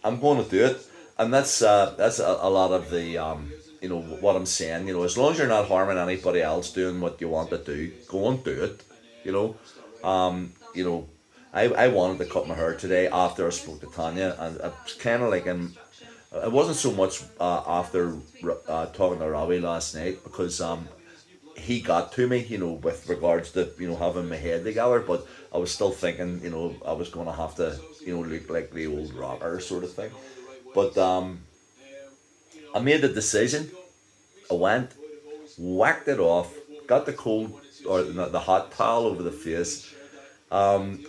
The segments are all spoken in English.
I'm going to do it, and that's a lot of the what I'm saying. As long as you're not harming anybody else doing what you want to do, go and do it. You know, you know, I wanted to cut my hair today after I spoke to Tanya, and it's kind of like it wasn't so much after talking to Robbie last night because he got to me, with regards to having my head together, but I was still thinking, I was going to have to, look like the old rocker sort of thing. But I made the decision. I went, whacked it off, got the cold or the hot towel over the face, and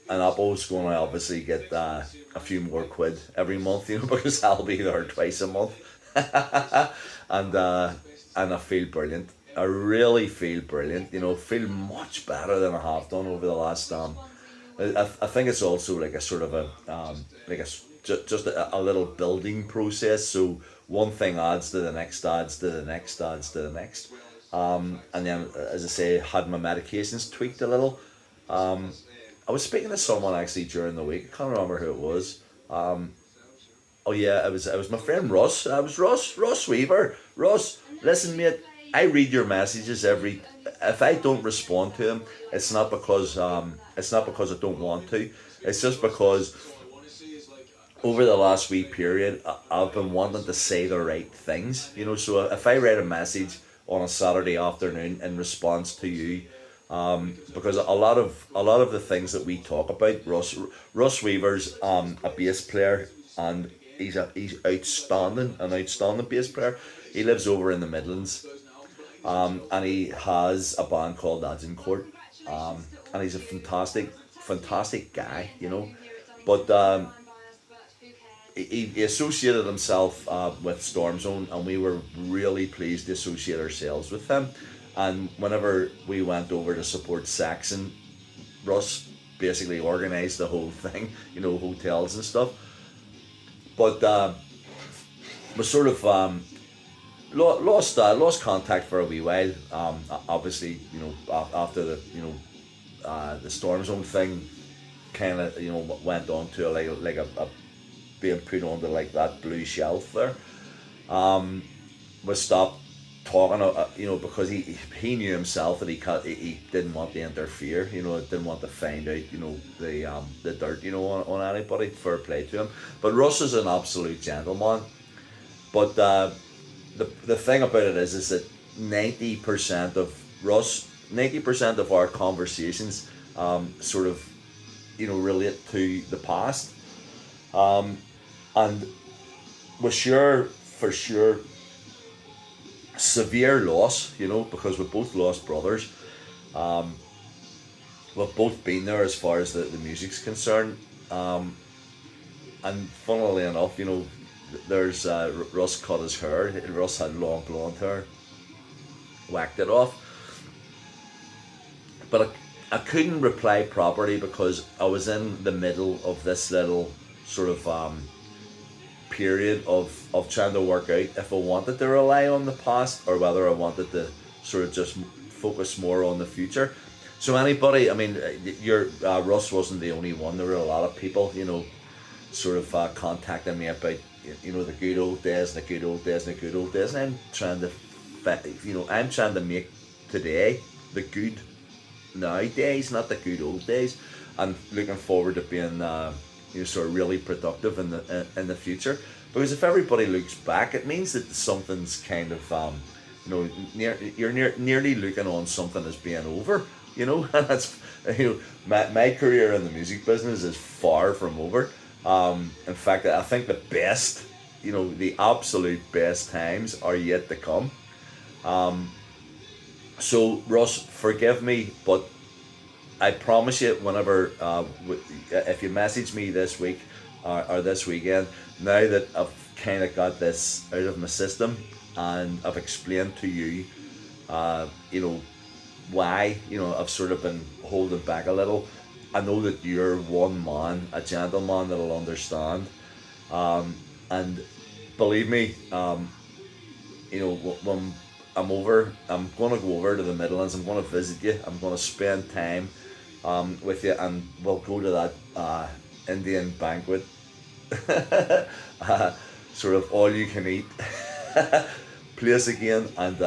Apple's going to obviously get a few more quid every month, because I'll be there twice a month, and I feel brilliant. I really feel brilliant. Feel much better than I have done over the last. I think it's also like a sort of a like just a little building process. So one thing adds to the next, adds to the next, adds to the next. And then, as I say, had my medications tweaked a little. I was speaking to someone actually during the week. I can't remember who it was. Oh yeah, it was my friend Ross. I was Ross Weaver. Ross, listen, mate. I read your messages every. If I don't respond to them, it's not because I don't want to. It's just because over the last week period, I've been wanting to say the right things. So if I write a message on a Saturday afternoon in response to you, because a lot of the things that we talk about, Russ Weaver's a bass player, and he's an outstanding bass player. He lives over in the Midlands, and he has a band called Agincourt, and he's a fantastic guy, But he associated himself with Storm Zone, and we were really pleased to associate ourselves with him. And whenever we went over to support Saxon, Russ basically organised the whole thing, hotels and stuff. But we sort of lost contact for a wee while. Obviously, after the Storm Zone thing, kind of went on to like a being put onto like that blue shelf there. We stopped talking, because he knew himself that he didn't want to interfere, didn't want to find out, the dirt, on anybody. Fair play to him. But Russ is an absolute gentleman. But the thing about it is that 90% of Russ, 90% of our conversations, sort of, relate to the past. Um, and we're sure, for sure, severe loss, because we both lost brothers. Um, we've both been there as far as the music's concerned. Um, and funnily enough, there's Russ cut his hair. Russ had long blonde hair, whacked it off. But I couldn't reply properly because I was in the middle of this little sort of period of trying to work out if I wanted to rely on the past or whether I wanted to sort of just focus more on the future. So anybody, I mean, your Russ wasn't the only one. There were a lot of people, sort of contacting me about the good old days, and the good old days, and the good old days. And I'm trying to, I'm trying to make today the good nowadays, not the good old days, and looking forward to being sort of really productive in the future. Because if everybody looks back, it means that something's kind of nearly looking on something as being over. And that's my career in the music business is far from over. In fact, I think the best, the absolute best times are yet to come. Um, so Russ, forgive me, but I promise you, whenever if you message me this week or this weekend, now that I've kind of got this out of my system and I've explained to you, why I've sort of been holding back a little. I know that you're one man, a gentleman that'll understand, and believe me, when I'm gonna go over to the Midlands. I'm gonna visit you. I'm gonna spend time with you, and we'll go to that Indian banquet uh, sort of all you can eat place again, and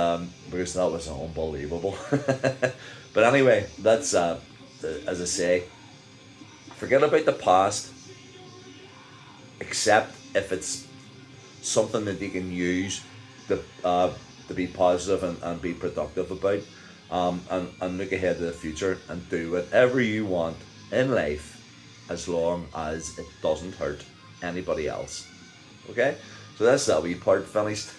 because that was unbelievable. But anyway, that's as I say, forget about the past, except if it's something that you can use to be positive and be productive about, and look ahead to the future and do whatever you want in life as long as it doesn't hurt anybody else. Okay? So that's that wee part finished.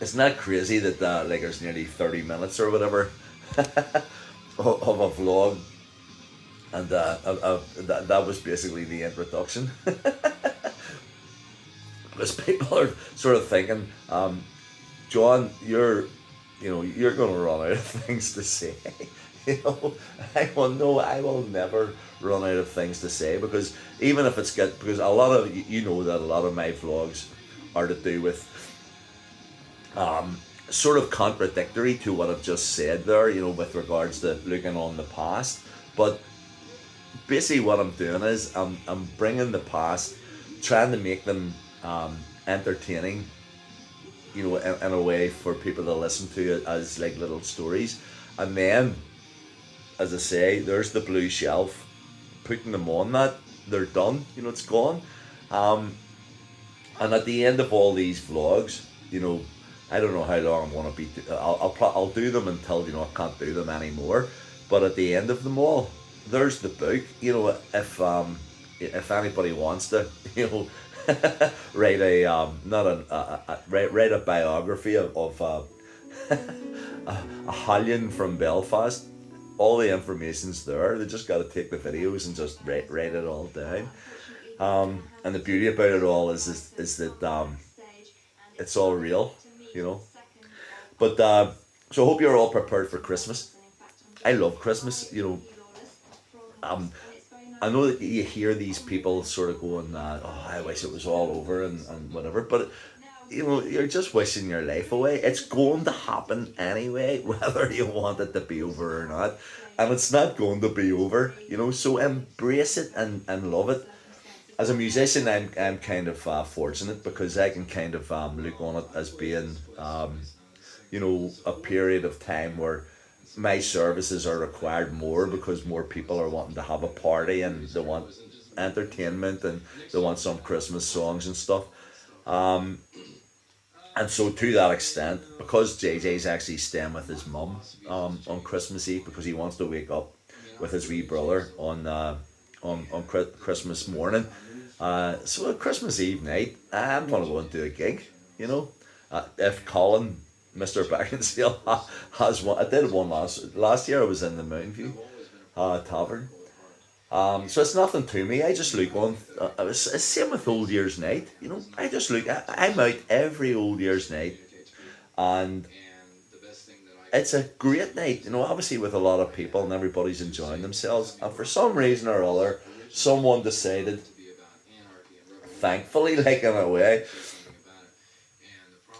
Isn't that crazy that like there's nearly 30 minutes or whatever of a vlog, and that was basically the introduction. Because people are sort of thinking, John, you're going to run out of things to say. I will no, I will never run out of things to say, because even if it's good, because a lot of that a lot of my vlogs are to do with sort of contradictory to what I've just said there, with regards to looking on the past. But basically, what I'm doing is I'm bringing the past, trying to make them entertaining, in a way for people to listen to it as like little stories. And then, as I say, there's the blue shelf. Putting them on that, they're done. It's gone. And at the end of all these vlogs, I don't know how long I'm going to be. I'll do them until I can't do them anymore. But at the end of them all, there's the book. If anybody wants to, write a not an write a biography of a Hallion from Belfast. All the information's there. They just got to take the videos and just write it all down. And the beauty about it all is that it's all real, you know. But so I hope you're all prepared for Christmas. I love Christmas. I know that you hear these people sort of going, "Oh, I wish it was all over," and whatever. But you're just wishing your life away. It's going to happen anyway, whether you want it to be over or not. And it's not going to be over, So embrace it and love it. As a musician, I'm kind of fortunate, because I can kind of look on it as being, a period of time where my services are required more, because more people are wanting to have a party, and they want entertainment, and they want some Christmas songs and stuff. And so, to that extent, because JJ's actually staying with his mum on Christmas Eve, because he wants to wake up with his wee brother on Christmas morning. So on Christmas Eve night, I'm gonna go and do a gig. If Colin, Mr. Beckinsale, has one. I did one last year. I was in the Mountain View Tavern. So it's nothing to me. I just look on. It's same with Old Year's Night. I just look. I'm out every Old Year's Night, and it's a great night. Obviously with a lot of people, and everybody's enjoying themselves. And for some reason or other, someone decided, thankfully, like in a way,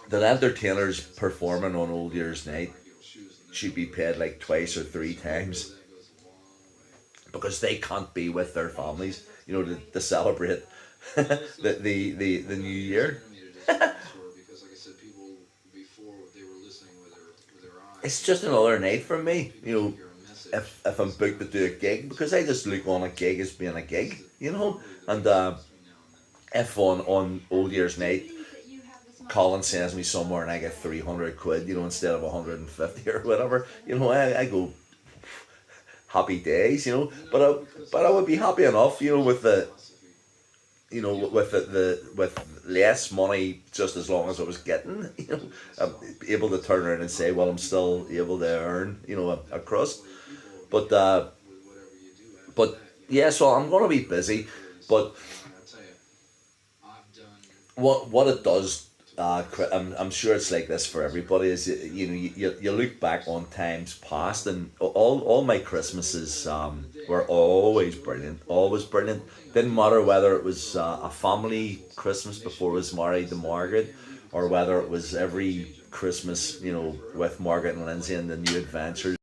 that entertainers performing on Old Year's Night should be paid like twice or three times, because they can't be with their families, to celebrate the new year. It's just another night for me, if I'm booked to do a gig, because I just look on a gig as being a gig, and if on Old Year's Night Colin sends me somewhere and I get 300 quid, instead of 150 or whatever, I go, happy days, but I would be happy enough, with the, with less money, just as long as I was getting, I'm able to turn around and say, well, I'm still able to earn, a crust, but yeah, so I'm gonna be busy, but what it does, I'm sure it's like this for everybody, is you look back on times past, and all my Christmases were always brilliant, always brilliant. Didn't matter whether it was a family Christmas before I was married to Margaret, or whether it was every Christmas, with Margaret and Lindsay and the new adventures.